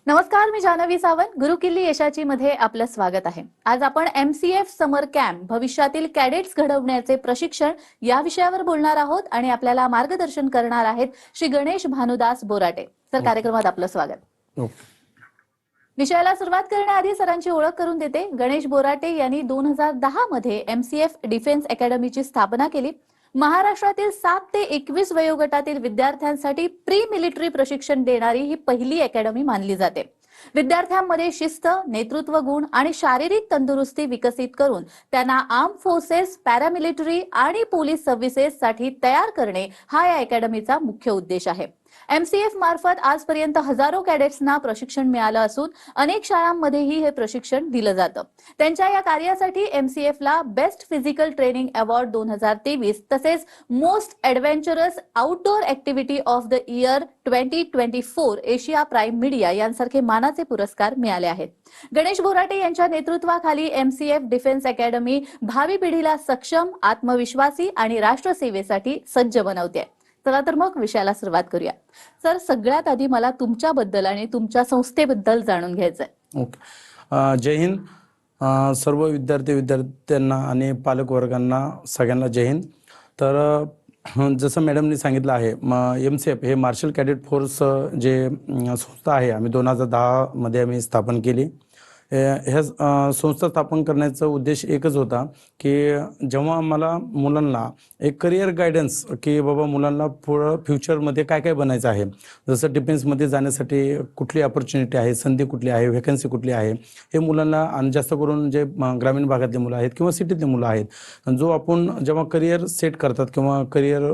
नमस्कार, मी जान्हवी सावंत. गुरुकिल्ली यशाची मध्ये आपलं स्वागत आहे. आज आपण MCF समर कॅम्प भविष्यातील कॅडेट्स घडवण्याचे प्रशिक्षण या विषयावर बोलणार आहोत आणि आपल्याला मार्गदर्शन करणार आहेत श्री गणेश भानुदास बोराटे. तर कार्यक्रमात आपलं स्वागत. विषयाला सुरुवात करण्याआधी सरांची ओळख करून देते. गणेश बोराटे यांनी 2010 मध्ये MCF डिफेन्स अकॅडमीची स्थापना केली. महाराष्ट्रातील 7 ते 21 वयोगटातील विद्यार्थ्यांसाठी प्री मिलिटरी प्रशिक्षण देणारी ही पहिली अकॅडमी मानली जाते. विद्यार्थ्यांमध्ये शिस्त, नेतृत्व गुण आणि शारीरिक तंदुरुस्ती विकसित करून त्यांना आर्म फोर्सेस, पॅरामिलिटरी आणि पोलीस सर्व्हिसेस साठी तयार करणे हा या अकॅडमीचा मुख्य उद्देश आहे. MCF मार्फत आजपर्यंत हजारो कॅडेट्सना प्रशिक्षण मिळालं असून अनेक शाळांमध्येही हे प्रशिक्षण दिलं जातं. त्यांच्या या कार्यासाठी MCF ला बेस्ट फिजिकल ट्रेनिंग अवॉर्ड 2023 तसेच most adventurous outdoor activity of the year 2024 Asia prime media यांसारखे मानाचे पुरस्कार मिळाले आहेत. गणेश बोराटे यांच्या नेतृत्वाखाली MCF डिफेन्स अकॅडमी भावी पिढीला सक्षम, आत्मविश्वासी आणि राष्ट्रसेवेसाठी सज्ज बनवते. चला तर मग विषयाला सुरुवात करूया. सर, सगळ्यात आधी मला तुमच्याबद्दल आणि तुमच्या संस्थेबद्दल जाणून घ्यायचंय. ओके. जय हिंद. सर्व विद्यार्थ्यांना आणि पालक वर्गांना सगळ्यांना जय हिंद. तर जसं मॅडमनी सांगितलं आहे, MCF हे मार्शल कॅडेट फोर्स जे संस्था आहे, आम्ही 2010 मध्ये आम्ही स्थापन केली. ह्या संस्था स्थापन करण्याचा उद्देश एकच होता की जेव्हा आम्हाला मुलांना एक करिअर गायडन्स की बाबा मुलांना पुढं फ्युचरमध्ये काय काय बनायचं आहे, जसं डिफेन्समध्ये जाण्यासाठी कुठली अपॉर्च्युनिटी आहे, संधी कुठली आहे, व्हॅकन्सी कुठली आहे, हे मुलांना आणि जास्त करून जे ग्रामीण भागातले मुलं आहेत किंवा सिटीतले मुलं आहेत, जो आपण जेव्हा करिअर सेट करतात किंवा करिअर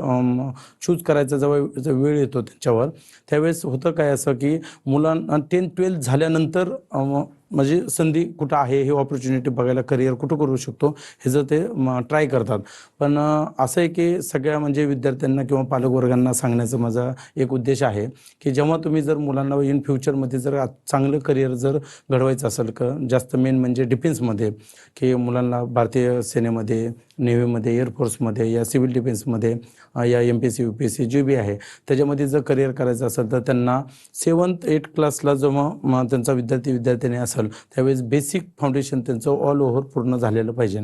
चूज करायचा जेव्हा वेळ येतो त्यांच्यावर, त्यावेळेस होतं काय असं की मुलांना 10-12 झाल्यानंतर म्हणजे संधी कुठं आहे हे ऑपॉर्च्युनिटी बघायला, करिअर कुठं करू शकतो हे जर ते ट्राय करतात. पण असं आहे की सगळ्या म्हणजे विद्यार्थ्यांना किंवा पालकवर्गांना सांगण्याचा माझा एक उद्देश आहे की जेव्हा तुम्ही जर मुलांना इन फ्युचरमध्ये जर चांगलं करिअर जर घडवायचं असेल का, जास्त मेन म्हणजे डिफेन्समध्ये, की मुलांना भारतीय सेनेमध्ये, नेव्हीमध्ये, एअरफोर्समध्ये या सिव्हिल डिफेन्समध्ये या MPSC UPSC जे बी आहे त्याच्यामध्ये जर करिअर करायचं असेल तर त्यांना 7th-8th क्लासला जेव्हा त्यांचा विद्यार्थी असेल त्यावेळेस बेसिक फाउंडेशन त्यांचं ऑल ओव्हर पूर्ण झालेलं पाहिजे.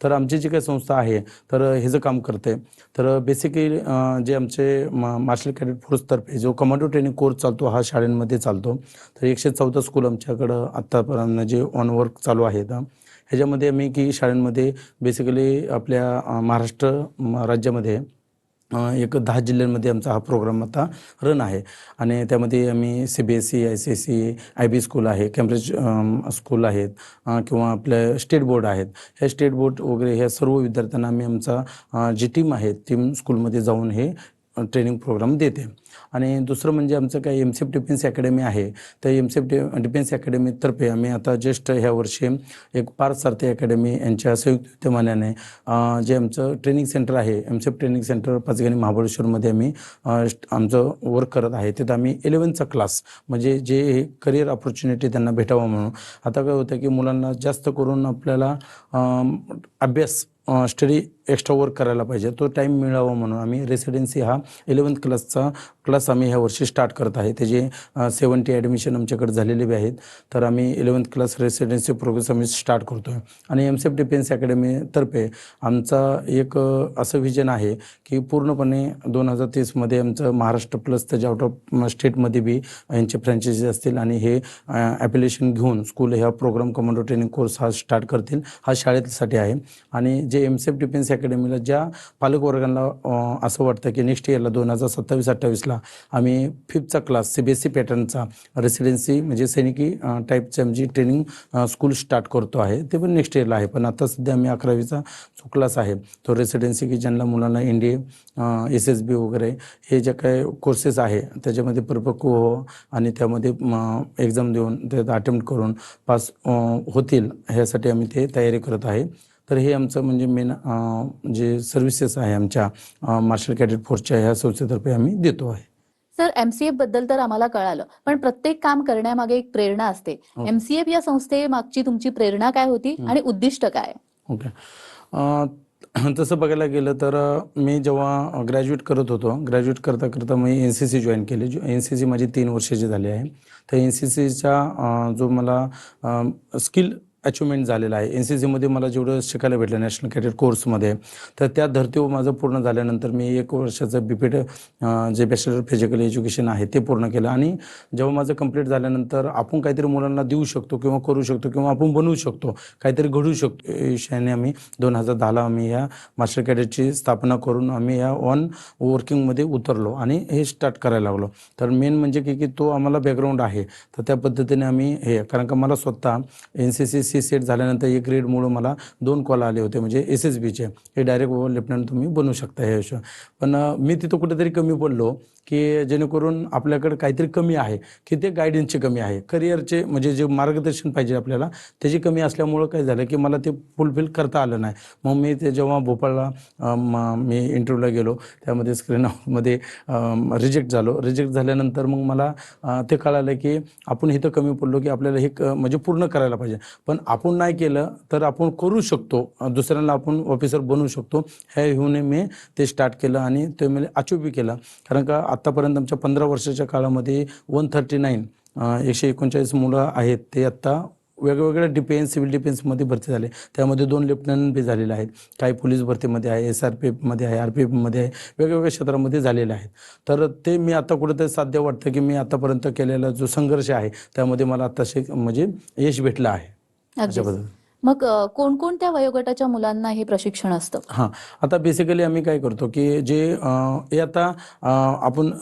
तर आमची जी काही संस्था आहे तर हे जे काम करते, तर बेसिकली जे आमचे मार्शल कॅडेट फोर्सतर्फे जो कमांडो ट्रेनिंग कोर्स चालतो हा शाळांमध्ये चालतो. तर 114 स्कूल आमच्याकडं आत्तापर्यंत जे ऑन वर्क चालू आहेत. ह्याच्यामध्ये आम्ही की शाळांमध्ये बेसिकली आपल्या महाराष्ट्र राज्यामध्ये एक 10 जिल्ह्यांमध्ये आमचा हा प्रोग्राम आता रन आहे आणि त्यामध्ये आम्ही CBSE, ICSE, IB स्कूल आहे, कॅम्ब्रिज स्कूल आहेत किंवा आपल्या स्टेट बोर्ड आहेत. ह्या स्टेट बोर्ड वगैरे ह्या सर्व विद्यार्थ्यांना आम्ही आमचा जी टीम आहे टीम स्कूलमध्ये जाऊन हे ट्रेनिंग प्रोग्राम देते. आणि दुसरं म्हणजे आमचं काही MCF डिफेन्स अकॅडमी आहे. तर MCF डिफेन्स अकॅडमीतर्फे आम्ही आता जस्ट ह्या वर्षी एक पार्थ सारथी अकॅडमी यांच्या संयुक्त विद्यमानाने जे आमचं ट्रेनिंग सेंटर आहे, MCF ट्रेनिंग सेंटर पाचगणी महाबळेश्वरमध्ये आम्ही आमचं वर्क करत आहे. तिथं आम्ही 11th क्लास म्हणजे जे करिअर ऑपॉर्च्युनिटी त्यांना भेटावं म्हणून. आता काय होतं की मुलांना जास्त करून आपल्याला अभ्यास स्टडी एक्स्ट्रा वर्क करायला पाहिजे, तो टाईम मिळावा म्हणून आम्ही रेसिडेन्सी हा 11th क्लासचा क्लास आम्ही ह्या वर्षी स्टार्ट करत आहे. त्याचे 70 ॲडमिशन आमच्याकडे झालेले बी आहेत. तर आम्ही 11th क्लास रेसिडेन्सी प्रोग्रेस आम्ही स्टार्ट करतो आहे. आणि MCF डिफेन्स अकॅडमीतर्फे आमचा एक असं विजन आहे की पूर्णपणे 2030मध्ये आमचं महाराष्ट्र प्लस त्याच्या आउट ऑफ स्टेटमध्ये बी यांचे फ्रँचायझी असतील आणि हे ॲप्लिकेशन घेऊन स्कूल ह्या प्रोग्राम कमांडो ट्रेनिंग कोर्स हा स्टार्ट करतील. हा शाळेसाठी आहे. आणि जे MCF डिफेन्स अकॅडमीला ज्या पालकवर्गांना असं वाटतं की नेक्स्ट इयरला 2027-28ला आम्ही 5th क्लास CBSE पॅटर्नचा रेसिडेन्सी म्हणजे सैनिकी टाईपचं आमची ट्रेनिंग स्कूल स्टार्ट करतो आहे. ते पण नेक्स्ट इयरला आहे. पण आता सध्या आम्ही 11वीचा जो क्लास आहे तो रेसिडेन्सी की ज्यांना मुलांना NDA, SSB वगैरे हे जे काही कोर्सेस आहे त्याच्यामध्ये परिपक्व हो आणि त्यामध्ये एक्झाम देऊन त्यात अटेम्प्ट करून पास होतील ह्यासाठी आम्ही ते तयारी करत आहे. तर हे आमचं म्हणजे मेन जे सर्व्हिसेस आहे आमच्या मार्शल कॅडेट फोर्सच्या ह्या संस्थेतर्फे आम्ही देतो आहे. सर, MCF बद्दल तर आम्हाला कळालं, पण प्रत्येक काम करण्यामागे एक प्रेरणा असते. MCF या संस्थेमागची तुमची प्रेरणा काय होती आणि उद्दिष्ट काय? ओके. तसं बघायला गेलं तर मी जेव्हा ग्रॅज्युएट करत होतो, ग्रॅज्युएट करता करता मी एन सी सी जॉईन केली. एन सी सी माझी 3 वर्षाची झाली आहे. तर एन सी सीचा जो मला स्किल अचिव्हमेंट झालेला आहे, एन सी सीमध्ये मला जेवढं शिकायला भेटलं नॅशनल कॅडेट कोर्समध्ये, तर त्या धर्तीवर माझं पूर्ण झाल्यानंतर मी 1 वर्षाचं BPED जे बॅचलर फिजिकल एज्युकेशन आहे ते पूर्ण केलं. आणि जेव्हा माझं कंप्लीट झाल्यानंतर आपण काहीतरी मुलांना देऊ शकतो किंवा करू शकतो किंवा आपण बनवू शकतो, काहीतरी घडवू शकतो, या विषयाने आम्ही 2010ला आम्ही ह्या मास्टर कॅडेटची स्थापना करून आम्ही या वर्किंगमध्ये उतरलो आणि हे स्टार्ट करायला लागलो. तर मेन म्हणजे की तो आम्हाला बॅकग्राऊंड आहे, तर त्या पद्धतीने आम्ही हे, कारण का मला स्वतः NCC सेट झाल्यानंतर 1 ग्रेडमुळं मला 2 कॉल आले होते, म्हणजे SSBचे, हे डायरेक्ट लेफ्टनंट तुम्ही बनू शकता ह्या विषय. पण मी तिथं कुठेतरी कमी पडलो, की जेणेकरून आपल्याकडे काहीतरी कमी आहे, की ते गायडन्सची कमी आहे, करिअरचे म्हणजे जे मार्गदर्शन पाहिजे आपल्याला त्याची कमी असल्यामुळं काय झालं की मला ते फुलफिल करता आलं नाही. मग मी ते जेव्हा भोपाळला मी इंटरव्ह्यूला गेलो, त्यामध्ये स्क्रीन आउटमध्ये रिजेक्ट झालो. रिजेक्ट झाल्यानंतर मग मला ते कळालं की आपण इथं कमी पडलो, की आपल्याला हे म्हणजे पूर्ण करायला पाहिजे. पण आपण नाही केलं तर आपण करू शकतो, दुसऱ्यांना आपण ऑफिसर बनवू शकतो, ह्या ह्यूने मी ते स्टार्ट केलं आणि ते मी अचीव बी केलं. कारण का आत्तापर्यंत आमच्या 15 वर्षाच्या काळामध्ये 139 139 मुलं आहेत, ते आत्ता वेगवेगळ्या डिफेन्स, सिव्हिल डिफेन्समध्ये भरती झाले. त्यामध्ये 2 लेफ्टनंट बी झालेले आहेत, काही पोलीस भरतीमध्ये आहे, SRPFमध्ये आहे, RPFमध्ये आहे, वेगवेगळ्या क्षेत्रामध्ये झालेले आहेत. तर ते मी आता कुठेतरी साध्य वाटतं की मी आतापर्यंत केलेला जो संघर्ष आहे त्यामध्ये मला आत्ताशी म्हणजे यश भेटलं आहे अशा अगदीच. पद्धतीने. मग कोणकोणत्या वयोगटाच्या मुलांना हे प्रशिक्षण असतं? हां, आता बेसिकली आम्ही काय करतो की जे हे आता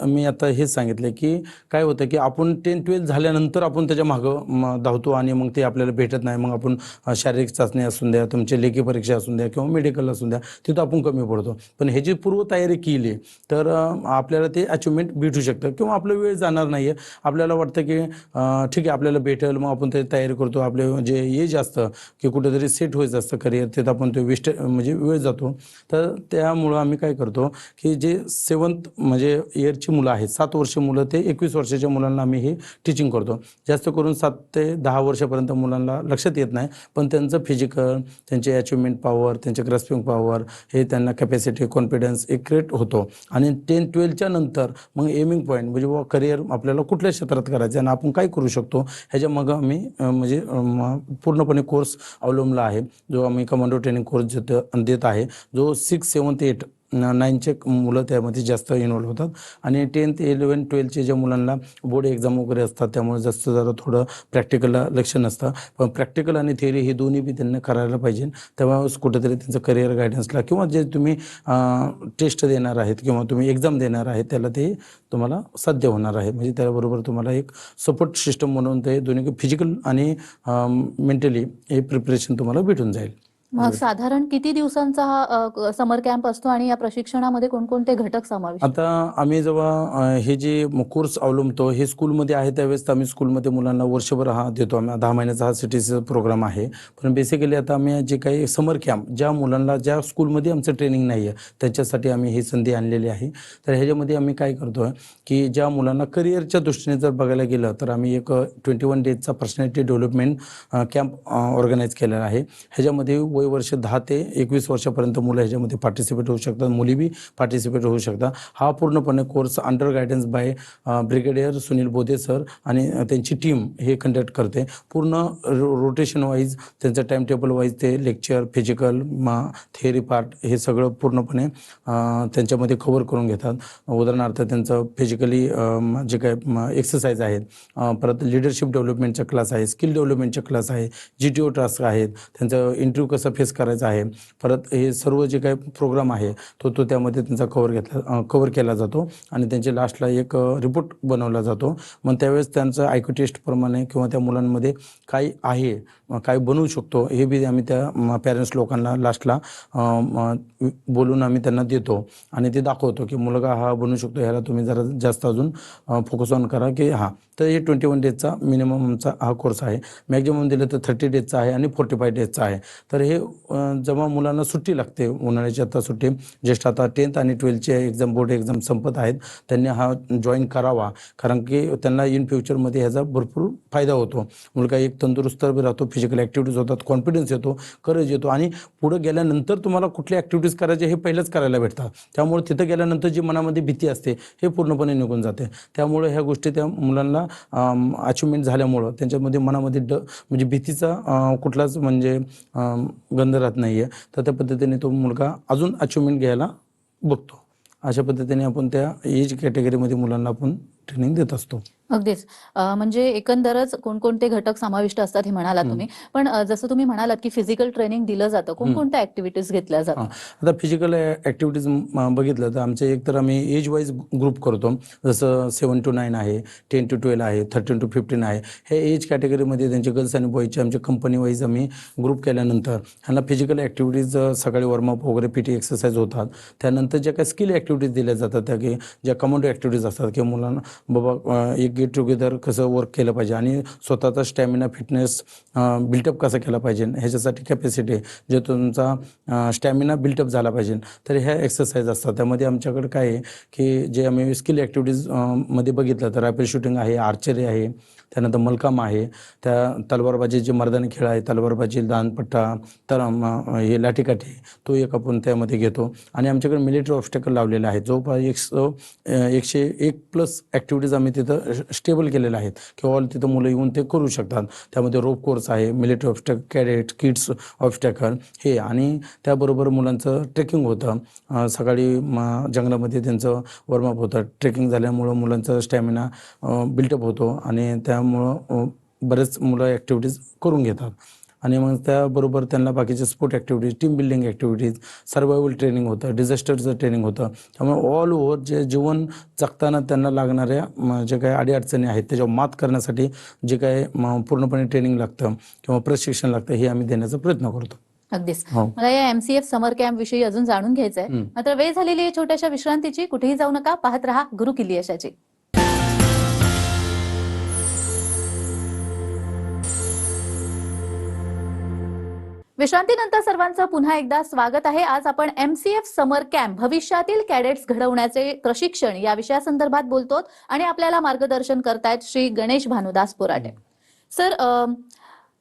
मी आता हेच सांगितलं की काय होतं की आपण 10-12 झाल्यानंतर आपण त्याच्या मागं धावतो आणि मग ते आपल्याला भेटत नाही. मग आपण शारीरिक चाचणी असून द्या, तुमची लेखी परीक्षा असून द्या किंवा मेडिकल असून द्या, तिथं आपण कमी पडतो. पण ह्याची पूर्वतयारी केली तर आपल्याला ते अचिव्हमेंट भेटू शकतं किंवा आपला वेळ जाणार नाही आहे. आपल्याला वाटतं की ठीक आहे आपल्याला भेटेल, मग आपण त्याची तयारी करतो. आपले जे एज असतं की कुठेतरी सेट व्हायचं असतं करिअर, तिथं आपण ते म्हणजे वेळ जातो. तर त्यामुळं आम्ही काय करतो की जे 7th म्हणजे इयरची मुलं आहेत, 7 वर्षीय मुलं ते 21 वर्षाच्या मुलांना आम्ही हे टीचिंग करतो. जास्त करून 7 ते 10 वर्षापर्यंत मुलांना लक्षात येत नाही, पण त्यांचं फिजिकल, त्यांचे अचिव्हमेंट पॉवर, त्यांचे ग्रास्पिंग पॉवर, हे त्यांना कॅपॅसिटी, कॉन्फिडन्स एक क्रिएट होतो. आणि 10-12च्या नंतर मग एमिंग पॉईंट म्हणजे करिअर आपल्याला कुठल्या क्षेत्रात करायचं आणि आपण काय करू शकतो ह्याच्या मग आम्ही म्हणजे पूर्णपणे कोर्स अवलंबला आहे, जो आम्ही कमांडो ट्रेनिंग कोर्स देत आहे, जो 6, 7, 8, 9चे मुलं त्यामध्ये जास्त इन्व्हॉल्व होतात. आणि 10th, 11, 12चे ज्या मुलांना बोर्ड एक्झाम वगैरे असतात त्यामुळे जास्त जरा थोडं प्रॅक्टिकलला लक्ष नसतं. पण प्रॅक्टिकल आणि थिअरी हे दोन्ही बी त्यांना करायला पाहिजे. तेव्हाच कुठेतरी त्यांचं करिअर गायडन्सला किंवा जे तुम्ही टेस्ट देणार आहेत किंवा तुम्ही एक्झाम देणार आहेत त्याला ते तुम्हाला साध्य होणार आहे. म्हणजे त्याबरोबर तुम्हाला एक सपोर्ट सिस्टम म्हणून ते दोन्ही फिजिकल आणि मेंटली हे प्रिपरेशन तुम्हाला भेटून जाईल. मग साधारण किती दिवसांचा हा समर कॅम्प असतो आणि या प्रशिक्षणामध्ये कोणकोणते घटक समाविष्ट? आता आम्ही जेव्हा हे जे कोर्स अवलंबतो हे स्कूलमध्ये आहे त्यावेळेस आम्ही स्कूलमध्ये मुलांना वर्षभर हा देतो. आम्ही 10 महिन्याचा हा CTC प्रोग्राम आहे. पण बेसिकली आता आम्ही जे काही समर कॅम्प ज्या मुलांना ज्या स्कूलमध्ये आमचं ट्रेनिंग नाही आहे त्याच्यासाठी आम्ही ही संधी आणलेली आहे. तर ह्याच्यामध्ये आम्ही काय करतो आहे की ज्या मुलांना करिअरच्या दृष्टीने जर बघायला गेलं तर आम्ही एक 21 डेजचा पर्सनॅलिटी डेव्हलपमेंट कॅम्प ऑर्गनाईज केलेला आहे. ह्याच्यामध्ये वय वर्ष 10 ते 21 वर्षापर्यंत मुलं ह्याच्यामध्ये पार्टिसिपेट होऊ शकतात, मुली बी पार्टिसिपेट होऊ शकतात. हा पूर्णपणे course under guidance by brigadier Sunil Bodhe sir आणि त्यांची टीम हे कंडक्ट करते. पूर्ण रोटेशन वाईज त्यांचं टाईम टेबल वाईज ते लेक्चर, फिजिकल, थिअरी पार्ट हे सगळं पूर्णपणे त्यांच्यामध्ये कव्हर करून घेतात. उदाहरणार्थ त्यांचं फिजिकली जे काय एक्सरसाइज आहेत, परत लिडरशिप डेव्हलपमेंटचा क्लास आहे, स्किल डेव्हलपमेंटचा क्लास आहे, GTO टास्क आहेत, त्यांचं इंटरव्ह्यू कसं फेस करायचं आहे. परत हे सर्व जे काही प्रोग्राम आहे तो त्यामध्ये त्यांचा कव्हर केला जातो आणि त्यांच्या लास्टला एक रिपोर्ट बनवला जातो. मग त्यावेळेस त्यांचं IQ टेस्टप्रमाणे किंवा त्या मुलांमध्ये काय आहे, काय बनवू शकतो हे बी आम्ही त्या पॅरेंट्स लोकांना लास्टला बोलून आम्ही त्यांना देतो आणि ते दाखवतो की मुलगा हा बनवू शकतो, ह्याला तुम्ही जरा जास्त अजून फोकस ऑन करा की हां. तर हे 21 डेजचा मिनिमम आमचा हा कोर्स आहे. मॅक्झिमम दिलं तर 30 डेजचा आहे आणि 45 डेजचा आहे. तर हे जेव्हा मुलांना सुट्टी लागते, उन्हाळ्याची आता सुट्टी, जस्ट आता 10th आणि 12चे एक्झाम, बोर्ड एक्झाम संपत आहेत, त्यांनी हा जॉईन करावा. कारण की त्यांना इन फ्युचरमध्ये ह्याचा भरपूर फायदा होतो. मुलगा एक तंदुरुस्त बी राहतो, फिजिकल ॲक्टिव्हिटीज होतात, कॉन्फिडन्स येतो, करेज येतो आणि पुढे गेल्यानंतर तुम्हाला कुठल्या ॲक्टिव्हिटीज करायचे हे पहिलंच करायला भेटतात. त्यामुळे तिथं गेल्यानंतर जी मनामध्ये भीती असते हे पूर्णपणे निघून जाते. त्यामुळे ह्या गोष्टी त्या मुलांना अचिव्हमेंट झाल्यामुळं त्यांच्यामध्ये मनामध्ये म्हणजे भीतीचा कुठलाच म्हणजे गंध राहत नाही आहे. तर त्या पद्धतीने तो मुलगा अजून अचिव्हमेंट घ्यायला बघतो. अशा पद्धतीने आपण त्या एज कॅटेगरीमध्ये मुलांना आपण ट्रेनिंग देत असतो. अगदीच. म्हणजे एकंदरच कोणकोणते घटक समाविष्ट असतात हे म्हणालात तुम्ही. पण जसं तुम्ही म्हणालात की फिजिकल ट्रेनिंग दिलं जातं, कोणकोणत्या ऍक्टिव्हिटीज घेतल्या जातात? आता फिजिकल ॲक्टिव्हिटीज बघितलं तर आमच्या एक तर आम्ही एज वाईज ग्रुप करतो. जसं 7 to 9 आहे, 10 to 12 आहे, 13 to 15 आहे. हे एज कॅटेगरीमध्ये त्यांचे गर्ल्स आणि बॉईजचे आमच्या कंपनी वाईज आम्ही ग्रुप केल्यानंतर ह्यांना फिजिकल ॲक्टिव्हिटीज सकाळी वॉर्मअप वगैरे PT एक्सरसाइज होतात. त्यानंतर ज्या काही स्किल ॲक्टिव्हिटीज दिल्या जातात त्या की ज्या कमांडो ॲक्टिव्हिटीज असतात की मुलांना बाबा एक गेट टुगेदर कसं वर्क केलं पाहिजे आणि स्वतःचा स्टॅमिना फिटनेस बिल्टअप कसा केला पाहिजे ह्याच्यासाठी कॅपॅसिटी जे तुमचा स्टॅमिना बिल्टअप झाला पाहिजे. तर ह्या एक्सरसाइज असतात. त्यामध्ये आमच्याकडे काय आहे की जे आम्ही स्किल ॲक्टिव्हिटीज मध्ये बघितलं तर रायफल शूटिंग आहे, आर्चरी आहे, त्यानंतर मलखांब आहे, त्या तलवारबाजी जे मर्दानी खेळ आहे, तलवारबाजी, दानपट्टा, तर हे लाठीकाठी तो एक आपण त्यामध्ये घेतो. आणि आमच्याकडे मिलिटरी ऑब्स्टॅकल लावलेले आहेत. जवळपास 101+ ॲक्टिव्हिटीज आम्ही तिथं स्टेबल केलेल्या आहेत की ऑल तिथं मुलं येऊन ते करू शकतात. त्यामध्ये रोप कोर्स आहे, military obstacle, cadet, kids obstacle हे आणि त्याबरोबर मुलांचं ट्रेकिंग होतं. सकाळी जंगलामध्ये त्यांचं वॉर्मअप होतं. ट्रेकिंग झाल्यामुळं मुलांचा स्टॅमिना बिल्टअप होतो आणि त्यामुळं बरेच मुलं ॲक्टिव्हिटीज करून घेतात. आणि मग त्याबरोबर त्यांना बाकीचे sport activities, team building activities, survival training होतं, डिझास्टरचं ट्रेनिंग होतं. त्यामुळे ऑल ओव्हर जे जीवन जगताना त्यांना लागणाऱ्या जे काही अडीअडचणी आहेत त्याच्यावर मात करण्यासाठी जे काही पूर्णपणे ट्रेनिंग लागतं किंवा प्रशिक्षण लागतं हे आम्ही देण्याचा प्रयत्न करतो. अगदीच. हो. मला या MCF समर कॅम्प विषयी अजून जाणून घ्यायचंय. मात्र वेळ झालेली आहे छोट्याशा विश्रांतीची. कुठेही जाऊ नका, पाहत रहा गुरु किल्ली यशाची. विश्रांतीनंतर सर्वांचं पुन्हा एकदा स्वागत आहे. आज आपण MCF समर कॅम्प भविष्यातील कॅडेट्स घडवण्याचे प्रशिक्षण या विषयासंदर्भात बोलतो आणि आपल्याला मार्गदर्शन करतायत श्री गणेश भानुदास पोराटे. सर,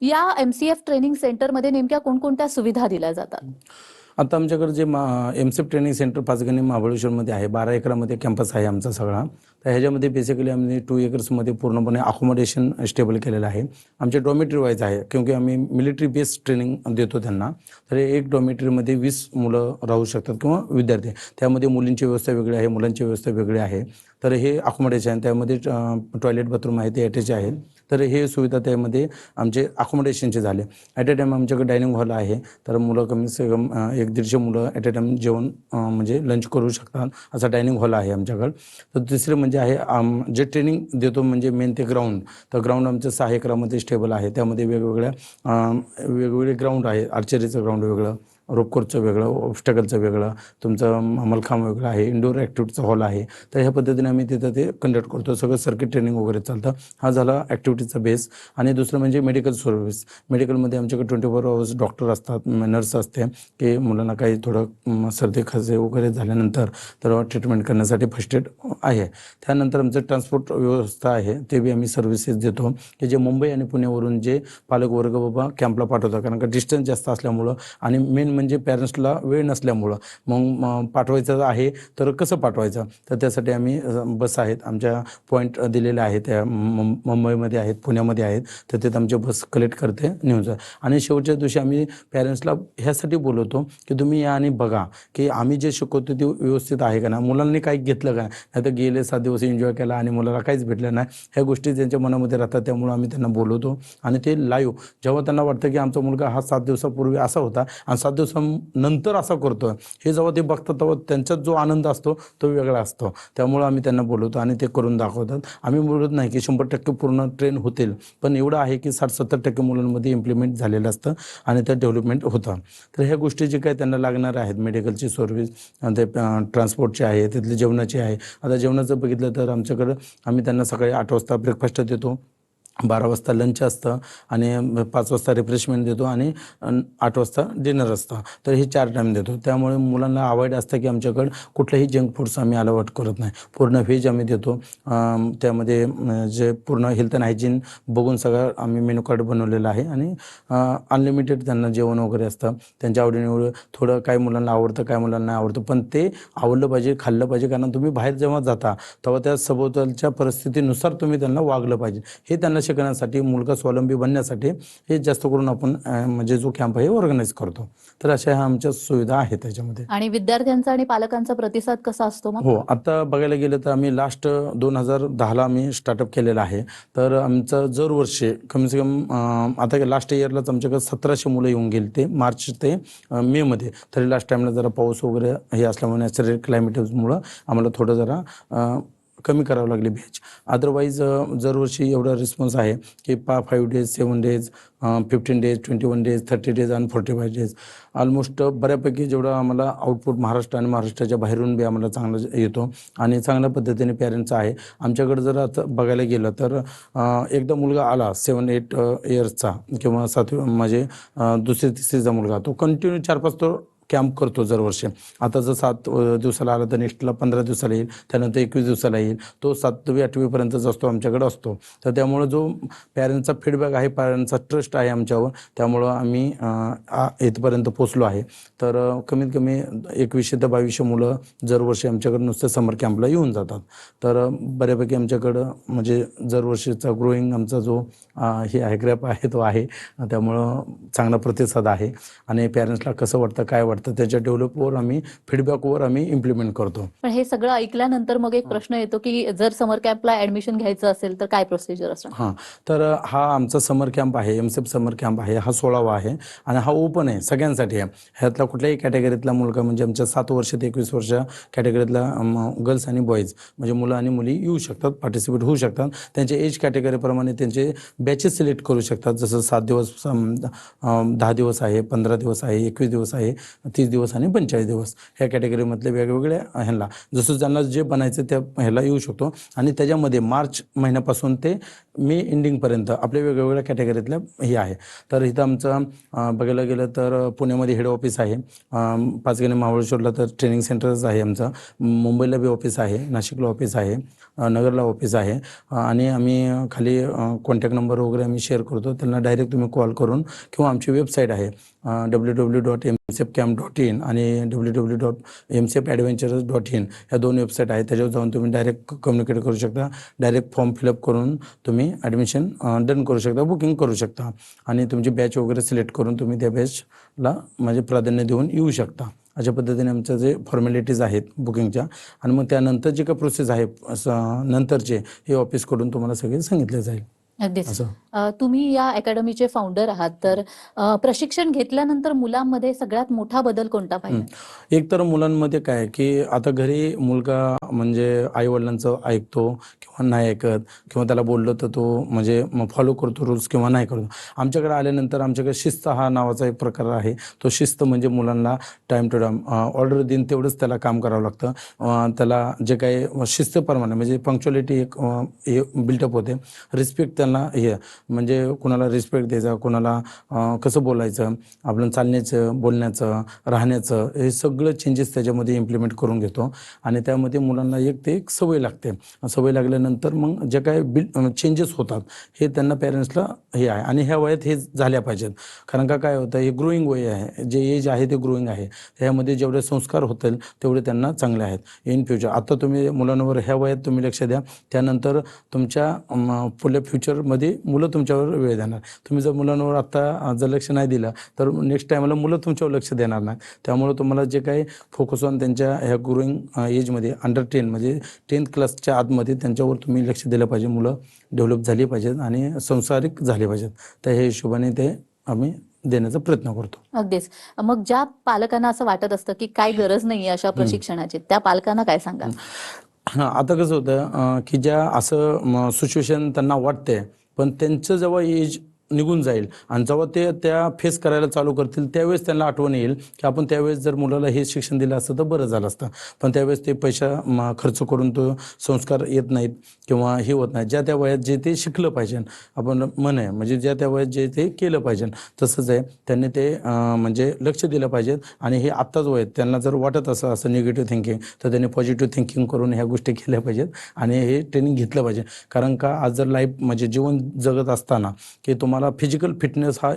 या MCF ट्रेनिंग सेंटरमध्ये नेमक्या कोणकोणत्या सुविधा दिल्या जातात? आता आमच्याकडे जे MCF ट्रेनिंग सेंटर पाचगणी महाबळेश्वरमध्ये आहे, 12 एकरामध्ये कॅम्पस आहे आमचा सगळा. तर ह्याच्यामध्ये बेसिकली आम्ही 2 एकर्समध्ये पूर्णपणे अकोमोडेशन स्टेबल केलेलं आहे. आमचे डॉमेटरी वाईज आहे क्योंकि आम्ही मिलिटरी बेस्ड ट्रेनिंग देतो त्यांना. तर एक डॉमेटरीमध्ये 20 मुलं राहू शकतात किंवा विद्यार्थी. त्यामध्ये मुलींची व्यवस्था वेगळी आहे, मुलांची व्यवस्था वेगळी आहे. तर हे अकोमोडेशन त्यामध्ये टॉयलेट बाथरूम आहे ते अटॅच आहे. तर हे सुविधा त्यामध्ये आमचे अकोमोडेशनचे झाले. ॲट अ टाईम आमच्याकडे डायनिंग हॉल आहे. तर मुलं कमी से कम 150 मुलं ॲट अ टाईम जेवण म्हणजे लंच करू शकतात असा डायनिंग हॉल आहे आमच्याकडं. तर तिसरं म्हणजे आहे जे ट्रेनिंग देतो म्हणजे मेन ते ग्राउंड. तर ग्राउंड आमचं 6 एकरामध्ये स्टेबल आहे. त्यामध्ये वेगवेगळे ग्राउंड आहे. आर्चरीचं ग्राउंड वेगळं, रोपकोरचं वेगळं, ऑब्स्टॅकलचं वेगळं, तुमचं मलखांब वेगळं आहे, इंडोर ॲक्टिव्हिटीचा हॉल आहे. तर ह्या पद्धतीने आम्ही तिथं ते कंडक्ट करतो. सगळं सर्किट ट्रेनिंग वगैरे चालतं. हा झाला ॲक्टिव्हिटीचा बेस. आणि दुसरं म्हणजे मेडिकल सर्व्हिस. मेडिकलमध्ये आमच्याकडे 24 आवर्स डॉक्टर असतात, नर्स असते की मुलांना काही थोडं सर्दी खासे वगैरे झाल्यानंतर तर ट्रीटमेंट करण्यासाठी फर्स्ट एड आहे. त्यानंतर आमचं ट्रान्सपोर्ट व्यवस्था आहे ते बी आम्ही सर्व्हिसेस देतो की जे मुंबई आणि पुण्यावरून जे पालक वर्ग बाबा कॅम्पला पाठवतात. कारण का डिस्टन्स जास्त असल्यामुळं आणि मेन म्हणजे पॅरेंट्सला वेळ नसल्यामुळं मग पाठवायचं आहे तर कसं पाठवायचं. तर त्यासाठी आम्ही बस आहेत आमच्या पॉईंट दिलेले आहेत. त्या मुंबईमध्ये आहेत, पुण्यामध्ये आहेत. तर तिथं आमचे बस कलेक्ट करते नेऊन जा. आणि शेवटच्या दिवशी आम्ही पॅरेंट्सला ह्यासाठी बोलवतो की तुम्ही या आणि बघा की आम्ही जे शिकवतो ते व्यवस्थित आहे का ना, मुलांनी काही घेतलं का नाही. तर गेले 7 दिवस एन्जॉय केला आणि मुलाला काहीच भेटलं नाही. ह्या गोष्टी त्यांच्या मनामध्ये राहतात. त्यामुळं आम्ही त्यांना बोलवतो आणि ते लाईव्ह जेव्हा त्यांना वाटतं की आमचा मुलगा हा 7 दिवसापूर्वी असा होता आणि 7 दिवसानंतर असा करतो हे जेव्हा ते बघतात तेव्हा त्यांच्यात जो आनंद असतो तो वेगळा असतो. त्यामुळं आम्ही त्यांना बोलवतो आणि ते करून दाखवतात. आम्ही बोलत नाही की 100% पूर्ण ट्रेन होतील, पण एवढं आहे की 60-70% मुलांमध्ये इम्प्लिमेंट झालेलं असतं आणि त्यात डेव्हलपमेंट होतं. तर ह्या गोष्टी जे काही त्यांना लागणार आहेत, मेडिकलची सर्व्हिस, ते ट्रान्सपोर्टची आहे, तिथली जेवणाची आहे. आता जेवणाचं बघितलं तर आमच्याकडं आम्ही त्यांना सकाळी 8 वाजता ब्रेकफास्ट देतो. 12 वाजता लंच असतं आणि 5 वाजता रिफ्रेशमेंट देतो आणि 8 वाजता डिनर असतं. तर हे 4 टाईम देतो. त्यामुळे मुलांना अवॉइड असतं की आमच्याकडं कुठल्याही जंक फूड्स आम्ही अलाउड करत नाही. पूर्ण व्हेज आम्ही देतो. त्यामध्ये जे पूर्ण हेल्थ अँड हायजीन बघून सगळं आम्ही मेनू कार्ड बनवलेलं आहे आणि अनलिमिटेड त्यांना जेवण वगैरे असतं. त्यांच्या आवडीनिवड थोडं काय मुलांना आवडतं, काय मुलांना नाही आवडतं, पण ते आवडलं पाहिजे, खाल्लं पाहिजे. कारण तुम्ही बाहेर जेव्हा जाता तेव्हा त्या सभोवतालच्या परिस्थितीनुसार तुम्ही त्यांना वागलं पाहिजे. हे त्यांना शिकण्यासाठी, मुलगा स्वावलंबी बनण्यासाठी हे जास्त करून आपण म्हणजे जो कॅम्प आहे ऑर्गनाईज करतो. तर अशा ह्या आमच्या सुविधा आहेत त्याच्यामध्ये. आणि विद्यार्थ्यांचा आणि पालकांचा प्रतिसाद कसा असतो मग? हो, आता बघायला गेलं तर आम्ही लास्ट 2010ला आम्ही स्टार्टअप केलेलं आहे. तर आमचं दरवर्षी कमीत कमी आता लास्ट इयरलाच आमच्याकडे 1700 मुलं येऊन गेली ते मार्च ते मेमध्ये. तरी लास्ट टाईमला जरा पाऊस वगैरे हे असल्यामुळे नॅचरल क्लायमेटमुळं आम्हाला थोडं जरा कमी करावं लागली बॅच. अदरवाईज दरवर्षी एवढा रिस्पॉन्स आहे की 5 days, 7 days, 15 days, 21 days, 30 days आणि 45 डेज. ऑलमोस्ट बऱ्यापैकी जेवढं आम्हाला आउटपुट महाराष्ट्र आणि महाराष्ट्राच्या बाहेरून बी आम्हाला चांगला येतो आणि चांगल्या पद्धतीने पॅरेंट्स आहे. आमच्याकडे जर आता बघायला गेलं तर एकदा मुलगा आला 7-8 इयर्सचा किंवा 7वी म्हणजे दुसरी तिसरीचा मुलगा, तो कंटिन्यू 4-5 तो कॅम्प करतो दरवर्षी. आता जर 7 दिवसाला आला तर नेक्स्टला 15 दिवसाला येईल, त्यानंतर 21 दिवसाला येईल. तो 7वी-8वीपर्यंतचा असतो आमच्याकडे असतो. तर त्यामुळं जो पॅरेंट्सचा फीडबॅक आहे, पॅरेंट्सचा ट्रस्ट आहे आमच्यावर, त्यामुळं आम्ही इथपर्यंत पोचलो आहे. तर कमीत कमी 2100 ते 2200 मुलं दरवर्षी आमच्याकडे नुसतं समर कॅम्पला येऊन जातात. तर बऱ्यापैकी आमच्याकडं म्हणजे दरवर्षीचा ग्रोईंग आमचा जो हे आहे ग्रॅप आहे तो आहे. त्यामुळं चांगला प्रतिसाद आहे आणि पॅरेंट्सला कसं वाटतं, काय वाटतं त्याच्या डेव्हलपवर आम्ही फीडबॅकवर आम्ही इम्प्लिमेंट करतो. पण हे सगळं ऐकल्यानंतर मग एक प्रश्न येतो की जर समर कॅम्पला ऍडमिशन घ्यायचं असेल तर काय प्रोसिजर असणार? हां, तर हा आमचा समर कॅम्प आहे, एमसेप समर कॅम्प आहे. हा 16वा आहे आणि हा ओपन आहे, सगळ्यांसाठी आहे. ह्यातला कुठल्याही कॅटेगरीतला मुलगा म्हणजे आमच्या 7 वर्ष ते 21 वर्ष कॅटेगरीतला गर्ल्स आणि बॉईज म्हणजे मुलं आणि मुली येऊ शकतात, पार्टिसिपेट होऊ शकतात. त्यांच्या एज कॅटेगरीप्रमाणे त्यांचे बॅचेस सिलेक्ट करू शकतात. जसं 7 दिवस, 10 दिवस आहे, 15 दिवस आहे, 21 दिवस आहे, 30 दिवस आणि 45 दिवस ह्या कॅटेगरीमधले वेगवेगळ्या ह्यांना जसं ज्यांना जे बनायचं त्या ह्याला येऊ शकतो. आणि त्याच्यामध्ये मार्च महिन्यापासून ते मे एंडिंगपर्यंत आपल्या वेगवेगळ्या कॅटेगरीतल्या हे आहे. तर इथं आमचं बघायला गेलं तर पुण्यामध्ये हेड ऑफिस आहे, पाचगणी महाबळेश्वरला तर ट्रेनिंग सेंटरच आहे आमचं, मुंबईला बी ऑफिस आहे, नाशिकला ऑफिस आहे, नगरला ऑफिस आहे. आणि आम्ही खाली कॉन्टॅक्ट नंबर वगैरे आम्ही शेअर करतो, त्यांना डायरेक्ट तुम्ही कॉल करून किंवा आमची वेबसाईट आहे www.mcepcamp.in आणि www.mcepadventures.in ह्या 2 वेबसाईट आहेत. त्याच्यावर जाऊन तुम्ही डायरेक्ट कम्युनिकेट करू शकता, डायरेक्ट फॉर्म फिलअप करून तुम्ही ॲडमिशन डन करू शकता, बुकिंग करू शकता आणि तुमची बॅच वगैरे सिलेक्ट करून तुम्ही त्या बॅचला म्हणजे प्राधान्य देऊन येऊ शकता. अशा पद्धतीने आमचं जे फॉर्मॅलिटीज आहेत बुकिंगच्या आणि मग त्यानंतर जे काही प्रोसेस आहे नंतरचे हे ऑफिसकडून तुम्हाला सगळे सांगितले जाईल. अगदीच. तुम्ही या अकॅडमीचे फाउंडर आहात, तर प्रशिक्षण घेतल्यानंतर मुलांमध्ये सगळ्यात मोठा बदल कोणता पाहिला? एक तर मुलांमध्ये काय की आता घरी मुलगा म्हणजे आईवडिलांचं ऐकतो किंवा नाही ऐकत किंवा त्याला बोललं तर तो म्हणजे फॉलो करतो रूल्स किंवा नाही करतो. आमच्याकडे आल्यानंतर आमच्याकडे शिस्त हा नावाचा एक प्रकार आहे. तो शिस्त म्हणजे मुलांना टाईम टू टाईम ऑर्डर देऊन तेवढंच त्याला काम करावं लागतं. त्याला जे काही शिस्तप्रमाणे म्हणजे पंक्च्युअलिटी एक हे बिल्टअप होते. रिस्पेक्ट त्यांना हे म्हणजे कुणाला रिस्पेक्ट द्यायचा, कुणाला कसं बोलायचं, आपलं चालण्याचं, बोलण्याचं, राहण्याचं हे सगळं चेंजेस त्याच्यामध्ये इम्प्लिमेंट करून घेतो आणि त्यामध्ये मुलांना एक सवय लागते. सवय लागल्यानंतर मग जे काय चेंजेस होतात हे त्यांना पॅरेंट्सला हे आहे आणि ह्या वयात हे झाल्या पाहिजेत. कारण का काय होतं, हे ग्रोईंग वय आहे, जे एज आहे ते ग्रोईंग आहे. ह्यामध्ये जेवढे संस्कार होतील तेवढे त्यांना चांगले आहेत इन फ्युचर. आता तुम्ही मुलांवर ह्या वयात तुम्ही लक्ष द्या, त्यानंतर तुमच्या पुढल्या फ्युचरमध्ये मुलं तुमच्यावर वेळ देणार. तुम्ही जर मुलांवर आत्ता जर लक्ष नाही दिलं तर नेक्स्ट टाईमला मुलं तुमच्यावर लक्ष देणार नाही. त्यामुळे तुम्हाला जे काही फोकस ऑन त्यांच्या ह्या ग्रोईंग एजमध्ये अंडर 10 म्हणजे 10th क्लासच्या आतमध्ये त्यांच्यावर तुम्ही लक्ष दिलं पाहिजे. मुलं डेव्हलप झाली पाहिजेत आणि संसारिक झाले पाहिजेत. तर ह्या हिशोबाने ते आम्ही देण्याचा प्रयत्न करतो. अगदीच. मग ज्या पालकांना असं वाटत असतं की काय गरज नाही अशा प्रशिक्षणाची, त्या पालकांना काय सांगाल? हां, आता कसं होतं की ज्या असं सिच्युएशन त्यांना वाटते पण त्यांचं जेव्हा एज निघून जाईल आणि जेव्हा ते त्या फेस करायला चालू करतील त्यावेळेस त्यांना आठवण येईल की आपण त्यावेळेस जर मुलाला हे शिक्षण दिलं असतं तर बरं झालं असतं. पण त्यावेळेस ते पैसा खर्च करून तो संस्कार येत नाहीत किंवा हे होत नाही. ज्या त्या वयात जे ते शिकलं पाहिजे, आपण म्हण आहे म्हणजे ज्या त्या वयात जे ते केलं पाहिजे तसंच आहे. त्यांनी ते म्हणजे लक्ष दिलं पाहिजे आणि हे आत्ताच वय त्यांना जर वाटत असं निगेटिव्ह थिंकिंग तर त्यांनी पॉझिटिव्ह थिंकिंग करून ह्या गोष्टी केल्या पाहिजेत आणि हे ट्रेनिंग घेतलं पाहिजे. कारण का आज जर लाईफ म्हणजे जीवन जगत असताना की तुम्हाला फिजिकल फिटनेस हा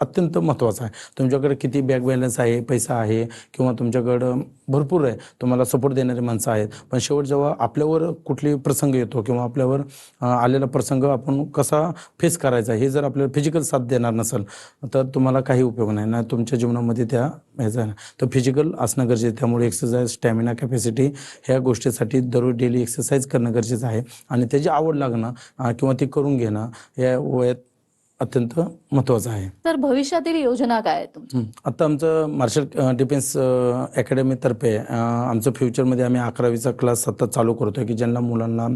अत्यंत महत्त्वाचा आहे. तुमच्याकडे किती बँक बॅलन्स आहे, पैसा आहे किंवा तुमच्याकडं भरपूर आहे, तुम्हाला सपोर्ट देणारी माणसं आहेत, पण शेवट जेव्हा आपल्यावर कुठली प्रसंग येतो किंवा आपल्यावर आलेला प्रसंग आपण कसा फेस करायचा हे जर आपल्याला फिजिकल साथ देणार नसेल तर तुम्हाला काही उपयोग नाही ना तुमच्या जीवनामध्ये त्या ह्याचा आहे. तर फिजिकल असणं गरजेचं आहे. त्यामुळे एक्सरसाइज, स्टॅमिना, कॅपॅसिटी ह्या गोष्टीसाठी दररोज डेली एक्सरसाइज करणं गरजेचं आहे आणि त्याची आवड लागणं किंवा ती करून घेणं या वयात अत्यंत महत्त्वाचं आहे. तर भविष्यातील योजना काय आहेत तुमच्या? आता आमचं मार्शल डिफेन्स अकॅडमीतर्फे आमचं फ्युचरमध्ये आम्ही 11वीचा क्लास आता चालू करतो आहे की ज्यांना मुलांना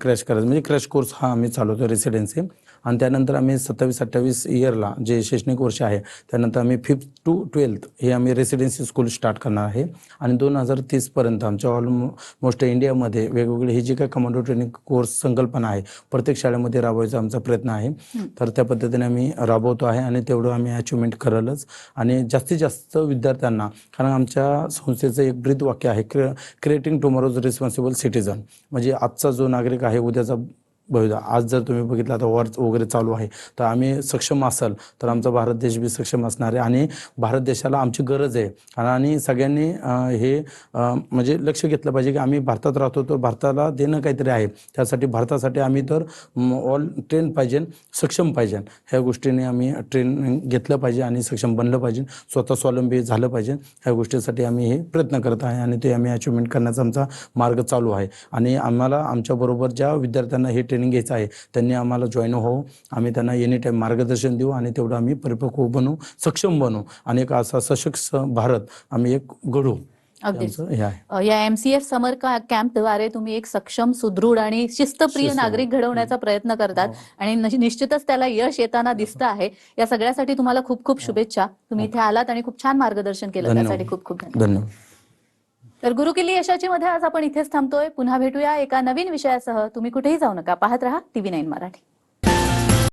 क्रॅश करायचं म्हणजे क्रॅश कोर्स हा आम्ही चालवतो रेसिडेन्सी आणि त्यानंतर आम्ही 27-28 इयरला जे शैक्षणिक वर्ष आहे त्यानंतर आम्ही 5th to 12th हे आम्ही रेसिडेन्सी स्कूल स्टार्ट करणार आहे आणि 2030पर्यंत आमच्या ऑलमोस्ट इंडियामध्ये वेगवेगळे हे जे काही कमांडो ट्रेनिंग कोर्स संकल्पना आहे प्रत्येक शाळेमध्ये राबवायचा आमचा प्रयत्न आहे. तर त्या पद्धतीने आम्ही राबवतो आहे आणि तेवढं आम्ही अचिव्हमेंट करलच आणि जास्तीत जास्त विद्यार्थ्यांना कारण आमच्या संस्थेचं एक ब्रीद वाक्य आहे क्रिएटिंग टुमॉरोज रिस्पॉन्सिबल सिटीजन म्हणजे आजचा जो नागरिक आहे उद्याचा भविष्य. आज जर तुम्ही बघितलं आता वॉर वगैरे चालू आहे तर आम्ही सक्षम असाल तर आमचा भारत देश बी सक्षम असणार आहे आणि भारत देशाला आमची गरज आहे आणि सगळ्यांनी हे म्हणजे लक्ष घेतलं पाहिजे की आम्ही भारतात राहतो तर भारताला देणं काहीतरी आहे. त्यासाठी भारतासाठी आम्ही तर ऑल ट्रेन पाहिजे, सक्षम पाहिजे. ह्या गोष्टीने आम्ही ट्रेनिंग घेतलं पाहिजे आणि सक्षम बनलं पाहिजे, स्वतः स्वावलंबी झालं पाहिजे. ह्या गोष्टीसाठी आम्ही हे प्रयत्न करत आहे आणि ते आम्ही अचिव्हमेंट करण्याचा आमचा मार्ग चालू आहे आणि आम्हाला आमच्याबरोबर ज्या विद्यार्थ्यांना हे ट्रेनिंग घ्यायचं आहे त्यांनी आम्हाला जॉईन व्हावं. आम्ही त्यांना एनी टाईम मार्गदर्शन देऊ आणि तेवढं आम्ही परिपक्व बनवू, सक्षम बनवू आणि एक असा सशक्त भारत आम्ही एक घडवू. अगदीच. हे आहे. या MCF समर कॅम्पद्वारे तुम्ही एक सक्षम, सुदृढ आणि शिस्तप्रिय नागरिक घडवण्याचा प्रयत्न करतात आणि निश्चितच त्याला यश येताना दिसतं आहे. या सगळ्यासाठी तुम्हाला खूप खूप शुभेच्छा. तुम्ही इथे आलात आणि खूप छान मार्गदर्शन केलं त्यासाठी खूप खूप धन्यवाद. तर गुरुकिल्ली यशाची मध्ये आज आपण इथेच थांबतोय. पुन्हा भेटूया एका नवीन विषयासह. तुम्ही कुठेही जाऊ नका. पाहत रहा TV9 मराठी.